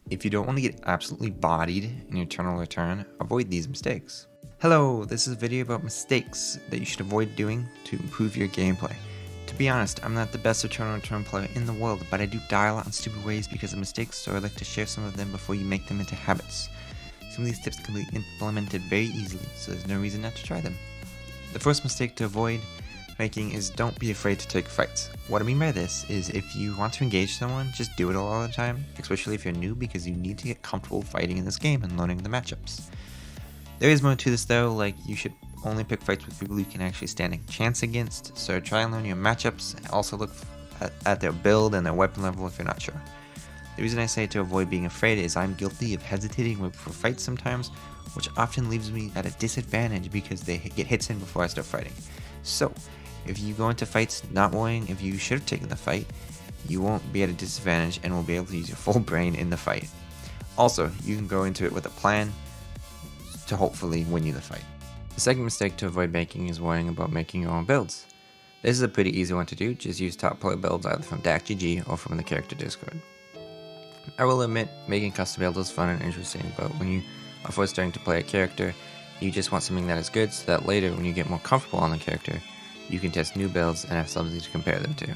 If you don't want to get absolutely bodied in your Eternal Return, avoid these mistakes. Hello, this is a video about mistakes that you should avoid doing to improve your gameplay. To be honest, I'm not the best Eternal Return player in the world, but I do die a lot in stupid ways because of mistakes, so I'd like to share some of them before you make them into habits. Some of these tips can be implemented very easily, so there's no reason not to try them. The first mistake to avoid making is don't be afraid to take fights. What I mean by this is if you want to engage someone, just do it all the time, especially if you're new, because you need to get comfortable fighting in this game and learning the matchups. There is more to this though, like you should only pick fights with people you can actually stand a chance against, so try and learn your matchups, and also look at their build and their weapon level if you're not sure. The reason I say to avoid being afraid is I'm guilty of hesitating for fights sometimes, which often leaves me at a disadvantage because they get hits in before I start fighting. So, if you go into fights not worrying if you should have taken the fight, you won't be at a disadvantage and will be able to use your full brain in the fight. Also, you can go into it with a plan to hopefully win you the fight. The second mistake to avoid making is worrying about making your own builds. This is a pretty easy one to do, just use top player builds either from DACGG or from the character Discord. I will admit, making custom builds is fun and interesting, but when you are first starting to play a character, you just want something that is good so that later when you get more comfortable on the character, you can test new builds and have something to compare them to.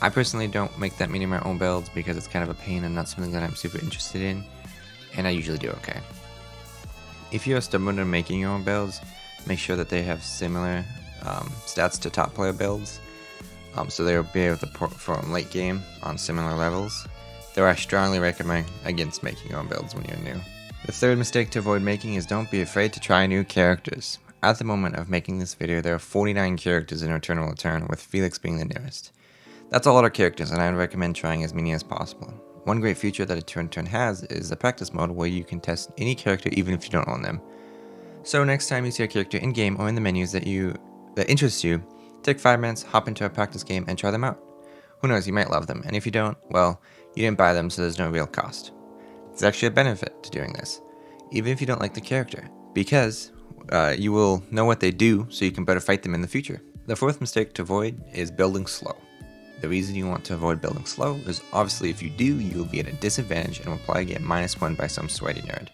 I personally don't make that many of my own builds because it's kind of a pain and not something that I'm super interested in, and I usually do okay. If you're stubborn in making your own builds, make sure that they have similar stats to top player builds, so they'll be able to perform late game on similar levels, though I strongly recommend against making your own builds when you're new. The third mistake to avoid making is don't be afraid to try new characters. At the moment of making this video, there are 49 characters in Eternal Return, with Felix being the nearest. That's a lot of characters, and I would recommend trying as many as possible. One great feature that Eternal Return has is the practice mode, where you can test any character even if you don't own them. So next time you see a character in-game or in the menus that interests you, take 5 minutes, hop into a practice game, and try them out. Who knows, you might love them, and if you don't, well, you didn't buy them, so there's no real cost. There's actually a benefit to doing this, even if you don't like the character, because you will know what they do so you can better fight them in the future. The fourth mistake to avoid is building slow. The reason you want to avoid building slow is obviously if you do, you will be at a disadvantage and will probably get -1 by some sweaty nerd.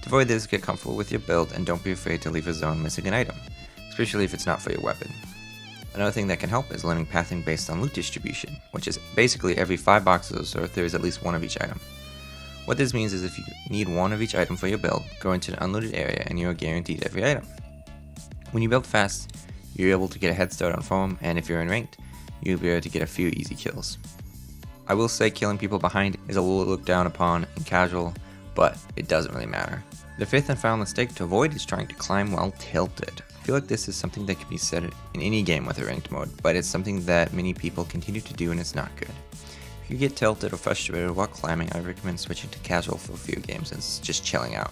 To avoid this, get comfortable with your build and don't be afraid to leave a zone missing an item, especially if it's not for your weapon. Another thing that can help is learning pathing based on loot distribution, which is basically every 5 boxes or there is at least 1 of each item. What this means is if you need 1 of each item for your build, go into an unlooted area and you are guaranteed every item. When you build fast, you're able to get a head start on farm, and if you're in ranked, you'll be able to get a few easy kills. I will say killing people behind is a little looked down upon and casual, but it doesn't really matter. The fifth and final mistake to avoid is trying to climb while tilted. I feel like this is something that can be said in any game with a ranked mode, but it's something that many people continue to do and it's not good. If you get tilted or frustrated while climbing, I recommend switching to casual for a few games and just chilling out.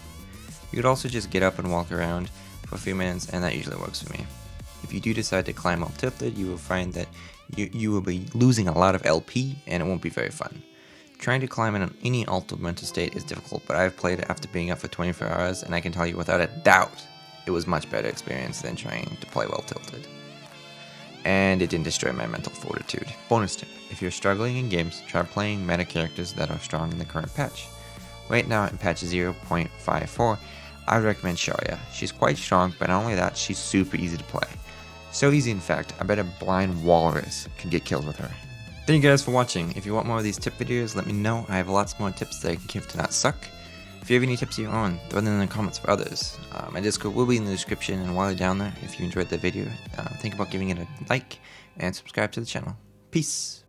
You could also just get up and walk around for a few minutes, and that usually works for me. If you do decide to climb while tilted, you will find that you will be losing a lot of LP and it won't be very fun. Trying to climb in any altered mental state is difficult, but I've played it after being up for 24 hours, and I can tell you without a doubt, it was much better experience than trying to play while tilted. And it didn't destroy my mental fortitude. Bonus tip, if you're struggling in games, try playing meta characters that are strong in the current patch. Right now in patch 0.54, I would recommend Sharia. She's quite strong, but not only that, she's super easy to play. So easy in fact, I bet a blind walrus can get killed with her. Thank you guys for watching. If you want more of these tip videos, let me know. I have lots more tips that I can give to not suck. If you have any tips of your own, throw them in the comments for others. My Discord will be in the description, and while you're down there, if you enjoyed the video, think about giving it a like and subscribe to the channel. Peace!